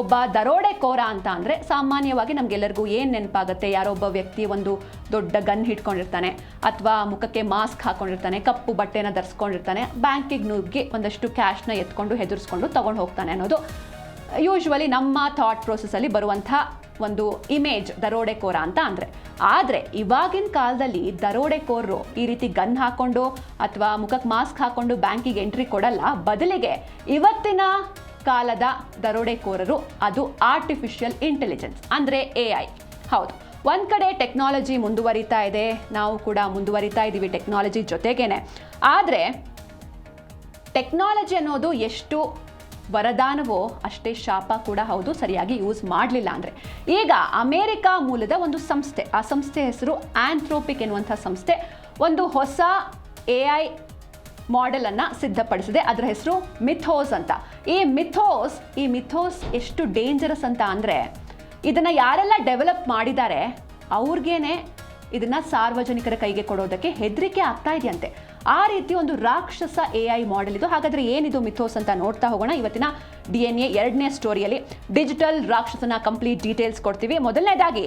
ಒಬ್ಬ ದರೋಡೆಕೋರ ಅಂತ ಅಂದರೆ ಸಾಮಾನ್ಯವಾಗಿ ನಮಗೆಲ್ಲರಿಗೂ ಏನು ನೆನಪಾಗುತ್ತೆ? ಯಾರೊಬ್ಬ ವ್ಯಕ್ತಿ ಒಂದು ದೊಡ್ಡ ಗನ್ ಹಿಡ್ಕೊಂಡಿರ್ತಾನೆ, ಅಥವಾ ಮುಖಕ್ಕೆ ಮಾಸ್ಕ್ ಹಾಕೊಂಡಿರ್ತಾನೆ, ಕಪ್ಪು ಬಟ್ಟೆನ ಧರಿಸ್ಕೊಂಡಿರ್ತಾನೆ, ಬ್ಯಾಂಕಿಗೆ ನುಗ್ಗಿ ಒಂದಷ್ಟು ಕ್ಯಾಶ್ನ ಎತ್ಕೊಂಡು ಹೆದರ್ಸ್ಕೊಂಡು ತೊಗೊಂಡು ಹೋಗ್ತಾನೆ ಅನ್ನೋದು ಯೂಶ್ವಲಿ ನಮ್ಮ ಥಾಟ್ ಪ್ರೋಸೆಸ್ಸಲ್ಲಿ ಬರುವಂಥ ಒಂದು ಇಮೇಜ್ ದರೋಡೆಕೋರ ಅಂತ ಅಂದರೆ. ಆದರೆ ಇವಾಗಿನ ಕಾಲದಲ್ಲಿ ದರೋಡೆಕೋರರು ಈ ರೀತಿ ಗನ್ ಹಾಕ್ಕೊಂಡು ಅಥವಾ ಮುಖಕ್ಕೆ ಮಾಸ್ಕ್ ಹಾಕ್ಕೊಂಡು ಬ್ಯಾಂಕಿಗೆ ಎಂಟ್ರಿ ಕೊಡಲ್ಲ. ಬದಲಿಗೆ ಇವತ್ತಿನ ಕಾಲದ ದರೋಡೆಕೋರರು ಅದು ಆರ್ಟಿಫಿಷಿಯಲ್ ಇಂಟೆಲಿಜೆನ್ಸ್ ಅಂದರೆ AI. ಹೌದು, ಒಂದು ಕಡೆ ಟೆಕ್ನಾಲಜಿ ಮುಂದುವರಿತಾ ಇದೆ, ನಾವು ಕೂಡ ಮುಂದುವರಿತಾ ಇದ್ದೀವಿ ಟೆಕ್ನಾಲಜಿ ಜೊತೆಗೇನೆ. ಆದರೆ ಟೆಕ್ನಾಲಜಿ ಅನ್ನೋದು ಎಷ್ಟು ವರದಾನವೋ ಅಷ್ಟೇ ಶಾಪ ಕೂಡ ಹೌದು, ಸರಿಯಾಗಿ ಯೂಸ್ ಮಾಡಲಿಲ್ಲ ಅಂದರೆ. ಈಗ ಅಮೇರಿಕಾ ಮೂಲದ ಒಂದು ಸಂಸ್ಥೆ, ಆ ಸಂಸ್ಥೆ ಹೆಸರು ಆಂಥ್ರೋಪಿಕ್ ಎನ್ನುವಂಥ ಸಂಸ್ಥೆ, ಒಂದು ಹೊಸ AI ಮಾಡೆಲನ್ನು ಸಿದ್ಧಪಡಿಸಿದೆ. ಅದರ ಹೆಸರು ಮಿಥೋಸ್ ಅಂತ. ಈ ಮಿಥೋಸ್ ಎಷ್ಟು ಡೇಂಜರಸ್ ಅಂತ ಅಂದರೆ, ಇದನ್ನು ಯಾರೆಲ್ಲ ಡೆವಲಪ್ ಮಾಡಿದ್ದಾರೆ ಅವ್ರಿಗೇನೆ ಇದನ್ನು ಸಾರ್ವಜನಿಕರ ಕೈಗೆ ಕೊಡೋದಕ್ಕೆ ಹೆದರಿಕೆ ಆಗ್ತಾ ಇದೆಯಂತೆ. ಆ ರೀತಿ ಒಂದು ರಾಕ್ಷಸ AI ಮಾಡೆಲ್ ಇದು. ಹಾಗಾದರೆ ಏನಿದು ಮಿಥೋಸ್ ಅಂತ ನೋಡ್ತಾ ಹೋಗೋಣ. ಇವತ್ತಿನ DNA 2ನೇ ಸ್ಟೋರಿಯಲ್ಲಿ ಡಿಜಿಟಲ್ ರಾಕ್ಷಸನ ಕಂಪ್ಲೀಟ್ ಡೀಟೇಲ್ಸ್ ಕೊಡ್ತೀವಿ. ಮೊದಲನೇದಾಗಿ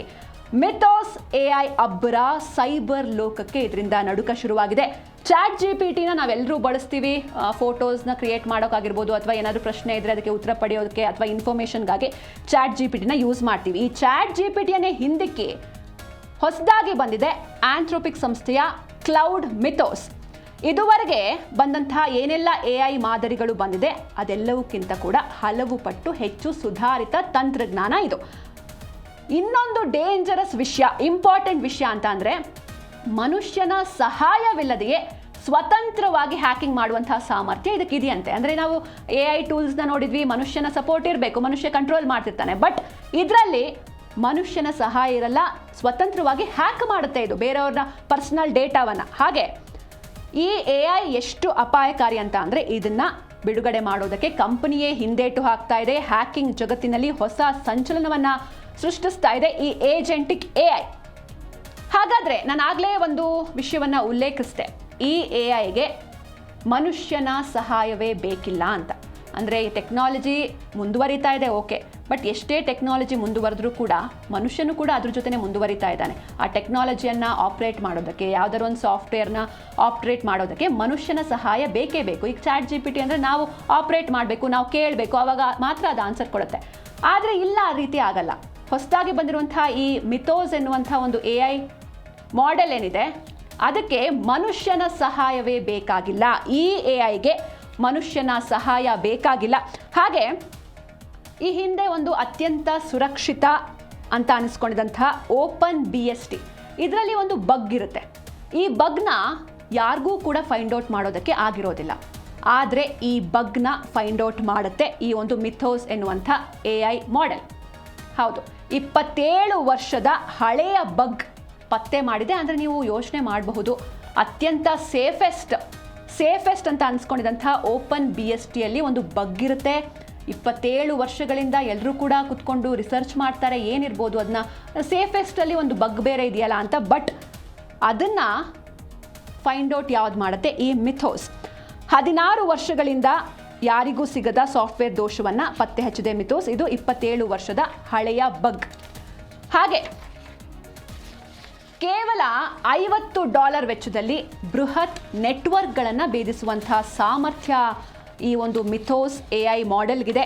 ಮಿಥೋಸ್ AI ಅಬ್ಬರ ಸೈಬರ್ ಲೋಕಕ್ಕೆ ಇದರಿಂದ ನಡುಕ ಶುರುವಾಗಿದೆ. ChatGPTನ ನಾವೆಲ್ಲರೂ ಬಳಸ್ತೀವಿ, ಫೋಟೋಸ್ನ ಕ್ರಿಯೇಟ್ ಮಾಡೋಕ್ಕಾಗಿರ್ಬೋದು, ಅಥವಾ ಏನಾದರೂ ಪ್ರಶ್ನೆ ಇದ್ದರೆ ಅದಕ್ಕೆ ಉತ್ತರ ಪಡೆಯೋದಕ್ಕೆ ಅಥವಾ ಇನ್ಫಾರ್ಮೇಷನ್ಗಾಗಿ ChatGPTನ ಯೂಸ್ ಮಾಡ್ತೀವಿ. ಈ ChatGPTಯನ್ನೇ ಹಿಂದಕ್ಕೆ ಹೊಸದಾಗಿ ಬಂದಿದೆ ಆಂಥ್ರೋಪಿಕ್ ಸಂಸ್ಥೆಯ ಕ್ಲೌಡ್ ಮಿಥೋಸ್. ಇದುವರೆಗೆ ಬಂದಂತಹ ಏನೆಲ್ಲ AI ಮಾದರಿಗಳು ಬಂದಿದೆ ಅದೆಲ್ಲವಕ್ಕಿಂತ ಕೂಡ ಹಲವು ಪಟ್ಟು ಹೆಚ್ಚು ಸುಧಾರಿತ ತಂತ್ರಜ್ಞಾನ ಇದು. ಇನ್ನೊಂದು ಡೇಂಜರಸ್ ವಿಷಯ, ಇಂಪಾರ್ಟೆಂಟ್ ವಿಷಯ ಅಂತ ಅಂದರೆ, ಮನುಷ್ಯನ ಸಹಾಯವಿಲ್ಲದೆಯೇ ಸ್ವತಂತ್ರವಾಗಿ ಹ್ಯಾಕಿಂಗ್ ಮಾಡುವಂತಹ ಸಾಮರ್ಥ್ಯ ಇದಕ್ಕಿದೆಯಂತೆ. ಅಂದರೆ ನಾವು AI ಟೂಲ್ಸ್ನ ನೋಡಿದ್ವಿ, ಮನುಷ್ಯನ ಸಪೋರ್ಟ್ ಇರಬೇಕು, ಮನುಷ್ಯ ಕಂಟ್ರೋಲ್ ಮಾಡ್ತಿರ್ತಾನೆ. ಬಟ್ ಇದರಲ್ಲಿ ಮನುಷ್ಯನ ಸಹಾಯ ಇರಲ್ಲ, ಸ್ವತಂತ್ರವಾಗಿ ಹ್ಯಾಕ್ ಮಾಡುತ್ತೆ ಇದು ಬೇರೆಯವ್ರನ್ನ ಪರ್ಸನಲ್ ಡೇಟಾವನ್ನು. ಹಾಗೆ ಈ AI ಎಷ್ಟು ಅಪಾಯಕಾರಿ ಅಂತ ಅಂದರೆ, ಇದನ್ನು ಬಿಡುಗಡೆ ಮಾಡೋದಕ್ಕೆ ಕಂಪನಿಯೇ ಹಿಂದೇಟು ಹಾಕ್ತಾ ಇದೆ. ಹ್ಯಾಕಿಂಗ್ ಜಗತ್ತಿನಲ್ಲಿ ಹೊಸ ಸಂಚಲನವನ್ನು ಸೃಷ್ಟಿಸ್ತಾ ಇದೆ ಈ ಏಜೆಂಟಿಕ್ AI. ಹಾಗಾದರೆ ನಾನು ಆಗಲೇ ಒಂದು ವಿಷಯವನ್ನು ಉಲ್ಲೇಖಿಸಿದೆ, ಈ AIಗೆ ಮನುಷ್ಯನ ಸಹಾಯವೇ ಬೇಕಿಲ್ಲ ಅಂತ. ಅಂದರೆ ಈ ಟೆಕ್ನಾಲಜಿ ಮುಂದುವರಿತಾ ಇದೆ, ಓಕೆ, ಬಟ್ ಎಷ್ಟೇ ಟೆಕ್ನಾಲಜಿ ಮುಂದುವರೆದ್ರೂ ಕೂಡ ಮನುಷ್ಯನು ಕೂಡ ಅದ್ರ ಜೊತೆ ಮುಂದುವರಿತಾ ಇದ್ದಾನೆ. ಆ ಟೆಕ್ನಾಲಜಿಯನ್ನು ಆಪ್ರೇಟ್ ಮಾಡೋದಕ್ಕೆ, ಯಾವುದಾದ್ರು ಒಂದು ಸಾಫ್ಟ್ವೇರ್ನ ಆಪ್ರೇಟ್ ಮಾಡೋದಕ್ಕೆ ಮನುಷ್ಯನ ಸಹಾಯ ಬೇಕೇ ಬೇಕು. ಈಗ ChatGPT ಅಂದರೆ ನಾವು ಆಪ್ರೇಟ್ ಮಾಡಬೇಕು, ನಾವು ಕೇಳಬೇಕು, ಆವಾಗ ಮಾತ್ರ ಅದು ಆನ್ಸರ್ ಕೊಡುತ್ತೆ. ಆದರೆ ಇಲ್ಲ, ಆ ರೀತಿ ಆಗಲ್ಲ. ಹೊಸದಾಗಿ ಬಂದಿರುವಂಥ ಈ ಮಿಥೋಸ್ ಎನ್ನುವಂಥ ಒಂದು AI ಮಾಡೆಲ್ ಏನಿದೆ ಅದಕ್ಕೆ ಮನುಷ್ಯನ ಸಹಾಯವೇ ಬೇಕಾಗಿಲ್ಲ. ಈ AIಗೆ ಮನುಷ್ಯನ ಸಹಾಯ ಬೇಕಾಗಿಲ್ಲ. ಹಾಗೆ ಈ ಹಿಂದೆ ಒಂದು ಅತ್ಯಂತ ಸುರಕ್ಷಿತ ಅಂತ ಅನಿಸ್ಕೊಂಡಿದ್ದಂತಹ OpenBSD, ಇದರಲ್ಲಿ ಒಂದು ಬಗ್ ಇರುತ್ತೆ. ಈ ಬಗ್ನ ಯಾರಿಗೂ ಕೂಡ ಫೈಂಡ್ ಔಟ್ ಮಾಡೋದಕ್ಕೆ ಆಗಿರೋದಿಲ್ಲ. ಆದರೆ ಈ ಬಗ್ನ ಫೈಂಡ್ ಔಟ್ ಮಾಡುತ್ತೆ ಈ ಒಂದು ಮಿಥೋಸ್ ಎನ್ನುವಂಥ AI ಮಾಡೆಲ್. ಹೌದು, 27 ವರ್ಷದ ಹಳೆಯ ಬಗ್ ಪತ್ತೆ ಮಾಡಿದೆ. ಅಂದರೆ ನೀವು ಯೋಚನೆ ಮಾಡಬಹುದು, ಅತ್ಯಂತ ಸೇಫೆಸ್ಟ್ ಅಂತ ಅನ್ಸ್ಕೊಂಡಿದ್ದಂಥ OpenBSDಯಲ್ಲಿ ಒಂದು ಬಗ್ ಇರುತ್ತೆ. 27 ವರ್ಷಗಳಿಂದ ಎಲ್ಲರೂ ಕೂಡ ಕುತ್ಕೊಂಡು ರಿಸರ್ಚ್ ಮಾಡ್ತಾರೆ, ಏನಿರ್ಬೋದು ಅದನ್ನ ಸೇಫೆಸ್ಟಲ್ಲಿ ಒಂದು ಬಗ್ ಬೇರೆ ಇದೆಯಲ್ಲ ಅಂತ. ಬಟ್ ಅದನ್ನು ಫೈಂಡ್ ಔಟ್ ಯಾವ್ದು ಮಾಡುತ್ತೆ ಈ ಮಿಥೋಸ್. 16 ವರ್ಷಗಳಿಂದ ಯಾರಿಗೂ ಸಿಗದ ಸಾಫ್ಟ್ವೇರ್ ದೋಷವನ್ನು ಪತ್ತೆ ಹಚ್ಚಿದೆ ಮಿಥೋಸ್. ಇದು 27 ವರ್ಷದ ಹಳೆಯ ಬಗ್. ಹಾಗೆ ಕೇವಲ $50 ವೆಚ್ಚದಲ್ಲಿ ಬೃಹತ್ ನೆಟ್ವರ್ಕ್ಗಳನ್ನು ಭೇದಿಸುವಂತಹ ಸಾಮರ್ಥ್ಯ ಈ ಒಂದು ಮಿಥೋಸ್ AI ಮಾಡೆಲ್ಗಿದೆ.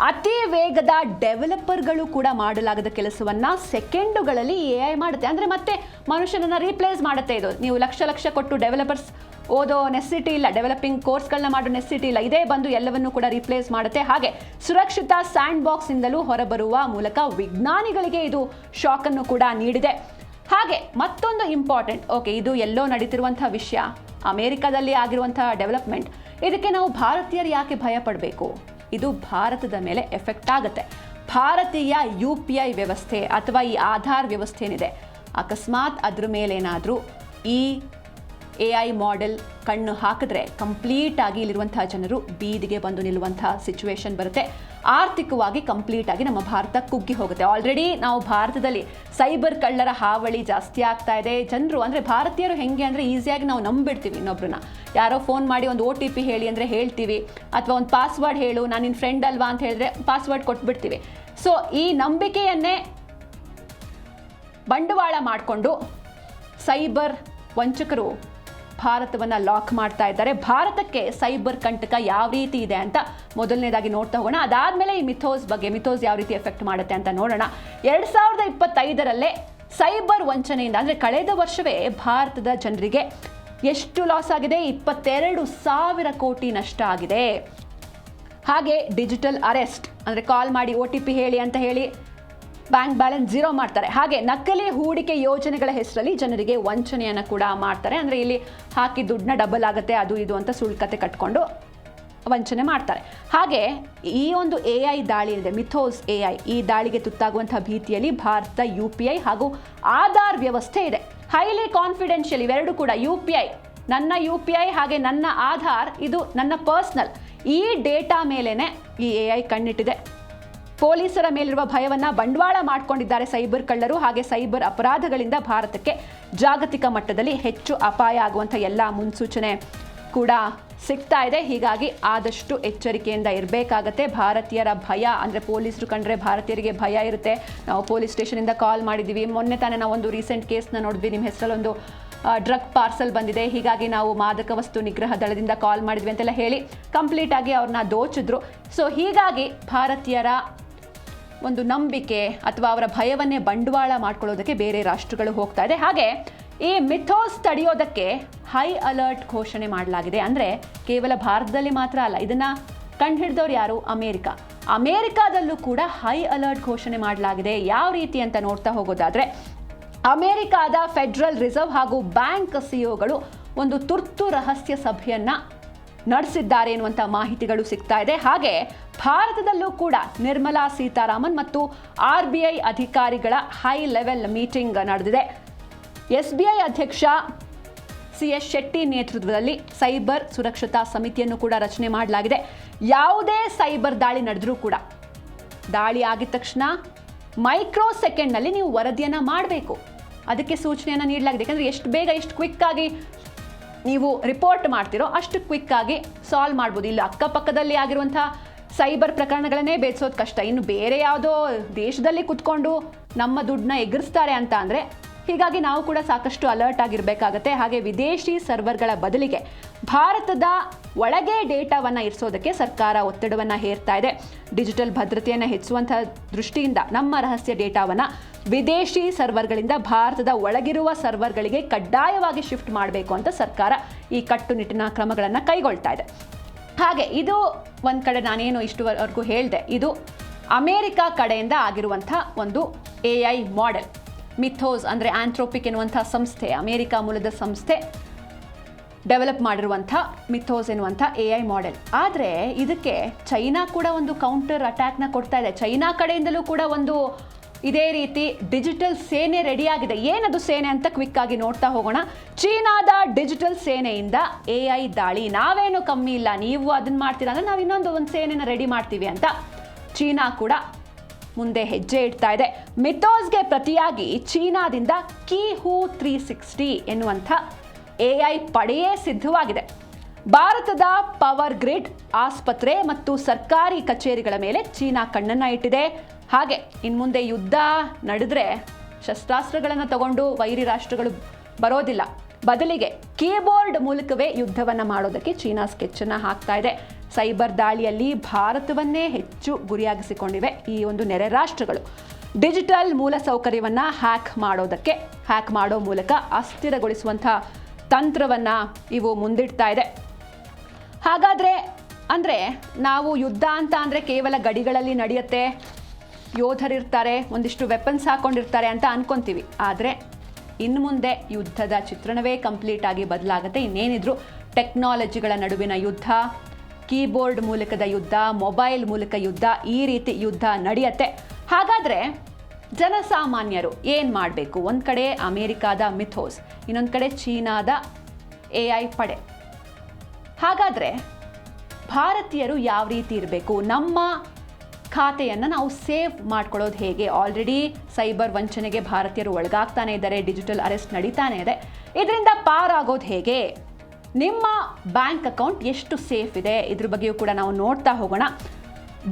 ಅತಿ ವೇಗದ ಡೆವಲಪರ್ಗಳು ಕೂಡ ಮಾಡಲಾಗದ ಕೆಲಸವನ್ನು ಸೆಕೆಂಡುಗಳಲ್ಲಿ AI ಮಾಡುತ್ತೆ. ಅಂದರೆ ಮತ್ತೆ ಮನುಷ್ಯನನ್ನು ರೀಪ್ಲೇಸ್ ಮಾಡುತ್ತೆ ಇದು. ನೀವು ಲಕ್ಷ ಕೊಟ್ಟು ಡೆವಲಪರ್ಸ್ ಓದೋ ನೆಸಿಟಿ ಇಲ್ಲ, ಡೆವಲಪಿಂಗ್ ಕೋರ್ಸ್ಗಳನ್ನ ಮಾಡೋ ನೆಸಿಟಿ ಇಲ್ಲ. ಇದೇ ಬಂದು ಎಲ್ಲವನ್ನೂ ಕೂಡ ರೀಪ್ಲೇಸ್ ಮಾಡುತ್ತೆ. ಹಾಗೆ ಸುರಕ್ಷಿತ ಸ್ಯಾಂಡ್ ಬಾಕ್ಸಿಂದಲೂ ಹೊರಬರುವ ಮೂಲಕ ವಿಜ್ಞಾನಿಗಳಿಗೆ ಇದು ಶಾಕನ್ನು ಕೂಡ ನೀಡಿದೆ. ಹಾಗೆ ಮತ್ತೊಂದು ಇಂಪಾರ್ಟೆಂಟ್, ಓಕೆ, ಇದು ಎಲ್ಲೋ ನಡೀತಿರುವಂಥ ವಿಷಯ, ಅಮೇರಿಕಾದಲ್ಲಿ ಆಗಿರುವಂಥ ಡೆವಲಪ್ಮೆಂಟ್. ಇದಕ್ಕೆ ನಾವು ಭಾರತೀಯರು ಯಾಕೆ ಭಯ ಪಡಬೇಕು? ಇದು ಭಾರತದ ಮೇಲೆ ಎಫೆಕ್ಟ್ ಆಗುತ್ತೆ. ಭಾರತೀಯ UPI ವ್ಯವಸ್ಥೆ ಅಥವಾ ಈ ಆಧಾರ್ ವ್ಯವಸ್ಥೆ ಏನಿದೆ, ಅಕಸ್ಮಾತ್ ಅದ್ರ ಮೇಲೇನಾದರೂ ಈ AI ಮಾಡೆಲ್ ಕಣ್ಣು ಹಾಕಿದ್ರೆ ಕಂಪ್ಲೀಟಾಗಿ ಇಲ್ಲಿರುವಂಥ ಜನರು ಬೀದಿಗೆ ಬಂದು ನಿಲ್ಲುವಂಥ ಸಿಚುವೇಶನ್ ಬರುತ್ತೆ. ಆರ್ಥಿಕವಾಗಿ ಕಂಪ್ಲೀಟಾಗಿ ನಮ್ಮ ಭಾರತ ಕುಗ್ಗಿ ಹೋಗುತ್ತೆ. ಆಲ್ರೆಡಿ ನಾವು ಭಾರತದಲ್ಲಿ ಸೈಬರ್ ಕಳ್ಳರ ಹಾವಳಿ ಜಾಸ್ತಿ ಆಗ್ತಾ ಇದೆ. ಜನರು ಅಂದರೆ ಭಾರತೀಯರು ಹೆಂಗೆ ಅಂದರೆ ಈಸಿಯಾಗಿ ನಾವು ನಂಬಿಡ್ತೀವಿ ಇನ್ನೊಬ್ರನ್ನ. ಯಾರೋ ಫೋನ್ ಮಾಡಿ ಒಂದು OTP ಹೇಳಿ ಅಂದರೆ ಹೇಳ್ತೀವಿ, ಅಥವಾ ಒಂದು ಪಾಸ್ವರ್ಡ್ ಹೇಳು, ನಾನು ನಿನ್ನ ಫ್ರೆಂಡ್ ಅಲ್ವಾ ಅಂತ ಹೇಳಿದ್ರೆ ಪಾಸ್ವರ್ಡ್ ಕೊಟ್ಬಿಡ್ತೀವಿ. ಸೊ ಈ ನಂಬಿಕೆಯನ್ನೇ ಬಂಡವಾಳ ಮಾಡಿಕೊಂಡು ಸೈಬರ್ ವಂಚಕರು ಭಾರತವನ್ನು ಲಾಕ್ ಮಾಡ್ತಾ ಇದ್ದಾರೆ. ಭಾರತಕ್ಕೆ ಸೈಬರ್ ಕಂಟಕ ಯಾವ ರೀತಿ ಇದೆ ಅಂತ ಮೊದಲನೇದಾಗಿ ನೋಡ್ತಾ ಹೋಗೋಣ. ಅದಾದಮೇಲೆ ಈ ಮಿಥೋಸ್ ಯಾವ ರೀತಿ ಎಫೆಕ್ಟ್ ಮಾಡುತ್ತೆ ಅಂತ ನೋಡೋಣ. 2025ರಲ್ಲೇ ಸೈಬರ್ ವಂಚನೆಯಿಂದ ಅಂದರೆ ಕಳೆದ ವರ್ಷವೇ ಭಾರತದ ಜನರಿಗೆ ಎಷ್ಟು ಲಾಸ್ ಆಗಿದೆ? 22,000 ಕೋಟಿ ನಷ್ಟ ಆಗಿದೆ. ಹಾಗೆ ಡಿಜಿಟಲ್ ಅರೆಸ್ಟ್ ಅಂದರೆ ಕಾಲ್ ಮಾಡಿ OTP ಹೇಳಿ ಅಂತ ಹೇಳಿ ಬ್ಯಾಂಕ್ ಬ್ಯಾಲೆನ್ಸ್ ಝೀರೋ ಮಾಡ್ತಾರೆ. ಹಾಗೆ ನಕಲಿ ಹೂಡಿಕೆ ಯೋಜನೆಗಳ ಹೆಸರಲ್ಲಿ ಜನರಿಗೆ ವಂಚನೆಯನ್ನು ಕೂಡ ಮಾಡ್ತಾರೆ. ಅಂದರೆ ಇಲ್ಲಿ ಹಾಕಿ ದುಡ್ಡನ್ನ ಡಬಲ್ ಆಗುತ್ತೆ ಅದು ಇದು ಅಂತ ಸುಳ್ಕತೆ ಕಟ್ಕೊಂಡು ವಂಚನೆ ಮಾಡ್ತಾರೆ. ಹಾಗೆ ಈ ಒಂದು AI ದಾಳಿ ಇದೆ, ಮಿಥೋಸ್ AI, ಈ ದಾಳಿಗೆ ತುತ್ತಾಗುವಂತಹ ಭೀತಿಯಲ್ಲಿ ಭಾರತ UPI ಹಾಗೂ ಆಧಾರ್ ವ್ಯವಸ್ಥೆ ಇದೆ. ಹೈಲಿ ಕಾನ್ಫಿಡೆನ್ಷಿಯಲ್ ಇವೆರಡು ಕೂಡ UPI, ನನ್ನ UPI ಹಾಗೆ ನನ್ನ ಆಧಾರ್, ಇದು ನನ್ನ ಪರ್ಸ್ನಲ್, ಈ ಡೇಟಾ ಮೇಲೇನೆ ಈ AI ಕಣ್ಣಿಟ್ಟಿದೆ. ಪೊಲೀಸರ ಮೇಲಿರುವ ಭಯವನ್ನು ಬಂಡವಾಳ ಮಾಡಿಕೊಂಡಿದ್ದಾರೆ ಸೈಬರ್ ಕಳ್ಳರು. ಹಾಗೆ ಸೈಬರ್ ಅಪರಾಧಗಳಿಂದ ಭಾರತಕ್ಕೆ ಜಾಗತಿಕ ಮಟ್ಟದಲ್ಲಿ ಹೆಚ್ಚು ಅಪಾಯ ಆಗುವಂಥ ಎಲ್ಲ ಮುನ್ಸೂಚನೆ ಕೂಡ ಸಿಗ್ತಾ ಇದೆ. ಹೀಗಾಗಿ ಆದಷ್ಟು ಎಚ್ಚರಿಕೆಯಿಂದ ಇರಬೇಕಾಗತ್ತೆ. ಭಾರತೀಯರ ಭಯ ಅಂದರೆ ಪೊಲೀಸರು ಕಂಡ್ರೆ ಭಾರತೀಯರಿಗೆ ಭಯ ಇರುತ್ತೆ. ನಾವು ಪೊಲೀಸ್ ಸ್ಟೇಷನಿಂದ ಕಾಲ್ ಮಾಡಿದ್ದೀವಿ. ಮೊನ್ನೆ ತಾನೇ ನಾವು ಒಂದು ರೀಸೆಂಟ್ ಕೇಸ್ನ ನೋಡಿದ್ವಿ, ನಿಮ್ಮ ಹೆಸರಲ್ಲೊಂದು ಡ್ರಗ್ ಪಾರ್ಸಲ್ ಬಂದಿದೆ, ಹೀಗಾಗಿ ನಾವು ಮಾದಕ ವಸ್ತು ನಿಗ್ರಹ ದಳದಿಂದ ಕಾಲ್ ಮಾಡಿದ್ವಿ ಅಂತೆಲ್ಲ ಹೇಳಿ ಕಂಪ್ಲೀಟಾಗಿ ಅವ್ರನ್ನ ದೋಚಿದ್ರು. ಸೊ ಹೀಗಾಗಿ ಭಾರತೀಯರ ಒಂದು ನಂಬಿಕೆ ಅಥವಾ ಅವರ ಭಯವನ್ನೇ ಬಂಡವಾಳ ಮಾಡ್ಕೊಳ್ಳೋದಕ್ಕೆ ಬೇರೆ ರಾಷ್ಟ್ರಗಳು ಹೋಗ್ತಾ ಇದೆ. ಹಾಗೆ ಈ ಮಿಥೋಸ್ ತಡೆಯೋದಕ್ಕೆ ಹೈ ಅಲರ್ಟ್ ಘೋಷಣೆ ಮಾಡಲಾಗಿದೆ. ಅಂದರೆ ಕೇವಲ ಭಾರತದಲ್ಲಿ ಮಾತ್ರ ಅಲ್ಲ, ಇದನ್ನು ಕಂಡುಹಿಡಿದವ್ರು ಯಾರು? ಅಮೇರಿಕಾದಲ್ಲೂ ಕೂಡ ಹೈ ಅಲರ್ಟ್ ಘೋಷಣೆ ಮಾಡಲಾಗಿದೆ. ಯಾವ ರೀತಿ ಅಂತ ನೋಡ್ತಾ ಹೋಗೋದಾದರೆ, ಅಮೇರಿಕಾದ ಫೆಡರಲ್ ರಿಸರ್ವ್ ಹಾಗೂ ಬ್ಯಾಂಕ್ ಸಿಇಒಗಳು ಒಂದು ತುರ್ತು ರಹಸ್ಯ ಸಭೆಯನ್ನು ನಡೆಸಿದ್ದಾರೆ ಎನ್ನುವಂಥ ಮಾಹಿತಿಗಳು ಸಿಗ್ತಾ ಇದೆ. ಹಾಗೆ ಭಾರತದಲ್ಲೂ ಕೂಡ ನಿರ್ಮಲಾ ಸೀತಾರಾಮನ್ ಮತ್ತು RBI ಅಧಿಕಾರಿಗಳ ಹೈ ಲೆವೆಲ್ ಮೀಟಿಂಗ್ ನಡೆದಿದೆ. SBI ಅಧ್ಯಕ್ಷ CS ಶೆಟ್ಟಿ ನೇತೃತ್ವದಲ್ಲಿ ಸೈಬರ್ ಸುರಕ್ಷತಾ ಸಮಿತಿಯನ್ನು ಕೂಡ ರಚನೆ ಮಾಡಲಾಗಿದೆ. ಯಾವುದೇ ಸೈಬರ್ ದಾಳಿ ನಡೆದರೂ ಕೂಡ ದಾಳಿ ಆಗಿದ ತಕ್ಷಣ ಮೈಕ್ರೋ ಸೆಕೆಂಡ್ನಲ್ಲಿ ನೀವು ವರದಿಯನ್ನು ಮಾಡಬೇಕು. ಅದಕ್ಕೆ ಸೂಚನೆಯನ್ನು ನೀಡಲಾಗಿದೆ. ಯಾಕಂದರೆ ಎಷ್ಟು ಬೇಗ ಎಷ್ಟು ಕ್ವಿಕ್ಕಾಗಿ ನೀವು ರಿಪೋರ್ಟ್ ಮಾಡ್ತಿರೋ ಅಷ್ಟು ಕ್ವಿಕ್ಕಾಗಿ ಸಾಲ್ವ್ ಮಾಡ್ಬೋದು. ಇಲ್ಲಿ ಅಕ್ಕಪಕ್ಕದಲ್ಲಿ ಆಗಿರುವಂಥ ಸೈಬರ್ ಪ್ರಕರಣಗಳನ್ನೇ ಬೇಯಿಸೋದು ಕಷ್ಟ, ಇನ್ನು ಬೇರೆ ಯಾವುದೋ ದೇಶದಲ್ಲಿ ಕುತ್ಕೊಂಡು ನಮ್ಮ ದುಡ್ಡನ್ನ ಎಗರಿಸ್ತಾರೆ ಅಂತ ಅಂದರೆ, ಹೀಗಾಗಿ ನಾವು ಕೂಡ ಸಾಕಷ್ಟು ಅಲರ್ಟ್ ಆಗಿರಬೇಕಾಗತ್ತೆ. ಹಾಗೆ ವಿದೇಶಿ ಸರ್ವರ್ಗಳ ಬದಲಿಗೆ ಭಾರತದ ಒಳಗೆ ಡೇಟಾವನ್ನು ಇರಿಸೋದಕ್ಕೆ ಸರ್ಕಾರ ಒತ್ತಡವನ್ನು ಹೇರ್ತಾ ಇದೆ. ಡಿಜಿಟಲ್ ಭದ್ರತೆಯನ್ನು ಹೆಚ್ಚಿಸುವಂಥ ದೃಷ್ಟಿಯಿಂದ ನಮ್ಮ ರಹಸ್ಯ ಡೇಟಾವನ್ನು ವಿದೇಶಿ ಸರ್ವರ್ಗಳಿಂದ ಭಾರತದ ಒಳಗಿರುವ ಸರ್ವರ್ಗಳಿಗೆ ಕಡ್ಡಾಯವಾಗಿ ಶಿಫ್ಟ್ ಮಾಡಬೇಕು ಅಂತ ಸರ್ಕಾರ ಈ ಕಟ್ಟುನಿಟ್ಟಿನ ಕ್ರಮಗಳನ್ನು ಕೈಗೊಳ್ತಾ ಇದೆ. ಹಾಗೆ ಇದು ಒಂದು ಕಡೆ ನಾನೇನು ಇಷ್ಟುವರೆಗೂ ಹೇಳಿದೆ, ಇದು ಅಮೇರಿಕಾ ಕಡೆಯಿಂದ ಆಗಿರುವಂಥ ಒಂದು AI ಮಾಡೆಲ್. ಮಿಥೋಸ್ ಅಂದರೆ ಆಂಥ್ರೋಪಿಕ್ ಎನ್ನುವಂಥ ಸಂಸ್ಥೆ, ಅಮೇರಿಕಾ ಮೂಲದ ಸಂಸ್ಥೆ ಡೆವಲಪ್ ಮಾಡಿರುವಂಥ ಮಿಥೋಸ್ ಎನ್ನುವಂಥ AI ಮಾಡೆಲ್. ಆದರೆ ಇದಕ್ಕೆ ಚೈನಾ ಕೂಡ ಒಂದು ಕೌಂಟರ್ ಅಟ್ಯಾಕ್ನ ಕೊಡ್ತಾ ಇದೆ. ಚೈನಾ ಕಡೆಯಿಂದಲೂ ಕೂಡ ಒಂದು ಇದೇ ರೀತಿ ಡಿಜಿಟಲ್ ಸೇನೆ ರೆಡಿಯಾಗಿದೆ. ಏನದು ಸೇನೆ ಅಂತ ಕ್ವಿಕ್ ಆಗಿ ನೋಡ್ತಾ ಹೋಗೋಣ. ಚೀನಾದ ಡಿಜಿಟಲ್ ಸೇನೆಯಿಂದ AI ದಾಳಿ, ನಾವೇನು ಕಮ್ಮಿ ಇಲ್ಲ, ನೀವು ಅದನ್ನ ಮಾಡ್ತೀರಾ ಅಂದರೆ ನಾವು ಇನ್ನೊಂದು ಸೇನೆನ ರೆಡಿ ಮಾಡ್ತೀವಿ ಅಂತ ಚೀನಾ ಕೂಡ ಮುಂದೆ ಹೆಜ್ಜೆ ಇಡ್ತಾ ಇದೆ. ಮಿಥೋಸ್ಗೆ ಪ್ರತಿಯಾಗಿ ಚೀನಾದಿಂದ ಕೀಹೂ 360 ಎನ್ನುವಂಥ AI ಪಡೆಯೇ ಸಿದ್ಧವಾಗಿದೆ. ಭಾರತದ ಪವರ್ ಗ್ರಿಡ್, ಆಸ್ಪತ್ರೆ ಮತ್ತು ಸರ್ಕಾರಿ ಕಚೇರಿಗಳ ಮೇಲೆ ಚೀನಾ ಕಣ್ಣನ್ನು ಇಟ್ಟಿದೆ. ಹಾಗೆ ಇನ್ನು ಮುಂದೆ ಯುದ್ಧ ನಡೆದ್ರೆ ಶಸ್ತ್ರಾಸ್ತ್ರಗಳನ್ನು ತಗೊಂಡು ವೈರಿ ರಾಷ್ಟ್ರಗಳು ಬರೋದಿಲ್ಲ, ಬದಲಿಗೆ ಕೀಬೋರ್ಡ್ ಮೂಲಕವೇ ಯುದ್ಧವನ್ನು ಮಾಡೋದಕ್ಕೆ ಚೀನಾ ಸ್ಕೆಚ್ಚನ್ನು ಹಾಕ್ತಾ ಇದೆ. ಸೈಬರ್ ದಾಳಿಯಲ್ಲಿ ಭಾರತವನ್ನೇ ಹೆಚ್ಚು ಗುರಿಯಾಗಿಸಿಕೊಂಡಿವೆ ಈ ಒಂದು ನೆರೆ ರಾಷ್ಟ್ರಗಳು. ಡಿಜಿಟಲ್ ಮೂಲಸೌಕರ್ಯವನ್ನು ಹ್ಯಾಕ್ ಮಾಡೋ ಮೂಲಕ ಅಸ್ಥಿರಗೊಳಿಸುವಂಥ ತಂತ್ರವನ್ನು ಇವು ಮುಂದಿಡ್ತಾ ಇದೆ. ಹಾಗಾದರೆ ಅಂದರೆ ನಾವು ಯುದ್ಧ ಅಂತ ಅಂದರೆ ಕೇವಲ ಗಡಿಗಳಲ್ಲಿ ನಡೆಯುತ್ತೆ, ಯೋಧರಿರ್ತಾರೆ, ಒಂದಿಷ್ಟು ವೆಪನ್ಸ್ ಹಾಕ್ಕೊಂಡಿರ್ತಾರೆ ಅಂತ ಅನ್ಕೊತೀವಿ. ಆದರೆ ಇನ್ನು ಮುಂದೆ ಯುದ್ಧದ ಚಿತ್ರಣವೇ ಕಂಪ್ಲೀಟ್ ಆಗಿ ಬದಲಾಗುತ್ತೆ. ಇನ್ನೇನಿದ್ರು ಟೆಕ್ನಾಲಜಿಗಳ ನಡುವಿನ ಯುದ್ಧ, ಕೀಬೋರ್ಡ್ ಮೂಲಕದ ಯುದ್ಧ, ಮೊಬೈಲ್ ಮೂಲಕ ಯುದ್ಧ, ಈ ರೀತಿ ಯುದ್ಧ ನಡೆಯುತ್ತೆ. ಹಾಗಾದರೆ ಜನಸಾಮಾನ್ಯರು ಏನು ಮಾಡಬೇಕು? ಒಂದು ಕಡೆ ಅಮೇರಿಕಾದ ಮಿಥೋಸ್, ಇನ್ನೊಂದು ಕಡೆ ಚೀನಾದ AI ಪಡೆ. ಹಾಗಾದರೆ ಭಾರತೀಯರು ಯಾವ ರೀತಿ ಇರಬೇಕು? ನಮ್ಮ ಖಾತೆಯನ್ನು ನಾವು ಸೇವ್ ಮಾಡ್ಕೊಳ್ಳೋದು ಹೇಗೆ? ಆಲ್ರೆಡಿ ಸೈಬರ್ ವಂಚನೆಗೆ ಭಾರತೀಯರು ಒಳಗಾಗ್ತಾನೆ ಇದ್ದಾರೆ, ಡಿಜಿಟಲ್ ಅರೆಸ್ಟ್ ನಡೀತಾನೆ ಇದೆ. ಇದರಿಂದ ಪಾರಾಗೋದು ಹೇಗೆ? ನಿಮ್ಮ ಬ್ಯಾಂಕ್ ಅಕೌಂಟ್ ಎಷ್ಟು ಸೇಫ್ ಇದೆ? ಇದ್ರ ಬಗ್ಗೆಯೂ ಕೂಡ ನಾವು ನೋಡ್ತಾ ಹೋಗೋಣ.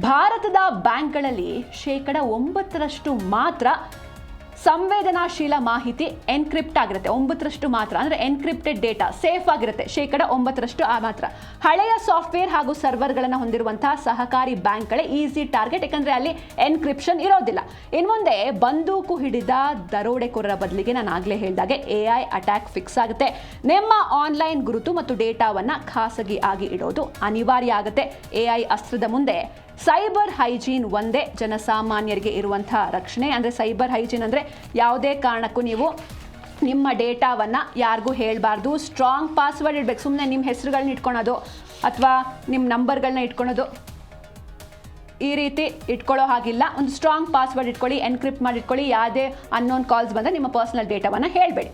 ಭಾರತದ ಬ್ಯಾಂಕ್ಗಳಲ್ಲಿ 9% ಮಾತ್ರ ಸಂವೇದನಾಶೀಲ ಮಾಹಿತಿ ಎನ್ಕ್ರಿಪ್ಟ್ ಆಗಿರುತ್ತೆ. 9% ಮಾತ್ರ, ಅಂದರೆ ಎನ್ಕ್ರಿಪ್ಟೆಡ್ ಡೇಟಾ ಸೇಫ್ ಆಗಿರುತ್ತೆ. 9% ಮಾತ್ರ. ಹಳೆಯ ಸಾಫ್ಟ್ವೇರ್ ಹಾಗೂ ಸರ್ವರ್ಗಳನ್ನು ಹೊಂದಿರುವಂತಹ ಸಹಕಾರಿ ಬ್ಯಾಂಕ್ಗಳೇ ಈಸಿ ಟಾರ್ಗೆಟ್, ಯಾಕಂದರೆ ಅಲ್ಲಿ ಎನ್ಕ್ರಿಪ್ಷನ್ ಇರೋದಿಲ್ಲ. ಇನ್ನು ಮುಂದೆ ಬಂದೂಕು ಹಿಡಿದ ದರೋಡೆಕೋರರ ಬದಲಿಗೆ ನಾನು ಆಗಲೇ ಹೇಳಿದಾಗೆ AI ಅಟ್ಯಾಕ್ ಫಿಕ್ಸ್ ಆಗುತ್ತೆ. ನಿಮ್ಮ ಆನ್ಲೈನ್ ಗುರುತು ಮತ್ತು ಡೇಟಾವನ್ನು ಖಾಸಗಿ ಆಗಿ ಇಡೋದು ಅನಿವಾರ್ಯ ಆಗುತ್ತೆ. AI ಅಸ್ತ್ರದ ಮುಂದೆ ಸೈಬರ್ ಹೈಜೀನ್ ಒಂದೇ ಜನಸಾಮಾನ್ಯರಿಗೆ ಇರುವಂತಹ ರಕ್ಷಣೆ. ಅಂದರೆ ಸೈಬರ್ ಹೈಜೀನ್ ಅಂದರೆ ಯಾವುದೇ ಕಾರಣಕ್ಕೂ ನೀವು ನಿಮ್ಮ ಡೇಟಾವನ್ನು ಯಾರಿಗೂ ಹೇಳಬಾರ್ದು. ಸ್ಟ್ರಾಂಗ್ ಪಾಸ್ವರ್ಡ್ ಇಡಬೇಕು. ಸುಮ್ಮನೆ ನಿಮ್ಮ ಹೆಸರುಗಳನ್ನ ಇಟ್ಕೊಳೋದು ಅಥವಾ ನಿಮ್ಮ ನಂಬರ್ಗಳನ್ನ ಇಟ್ಕೊಳೋದು ಈ ರೀತಿ ಇಟ್ಕೊಳ್ಳೋ ಹಾಗಿಲ್ಲ. ಒಂದು ಸ್ಟ್ರಾಂಗ್ ಪಾಸ್ವರ್ಡ್ ಇಟ್ಕೊಳ್ಳಿ, ಎನ್ಕ್ರಿಪ್ಟ್ ಮಾಡಿ ಇಟ್ಕೊಳ್ಳಿ. ಯಾವುದೇ ಅನ್ನೋನ್ ಕಾಲ್ಸ್ ಬಂದರೆ ನಿಮ್ಮ ಪರ್ಸನಲ್ ಡೇಟಾವನ್ನು ಹೇಳಬೇಡಿ.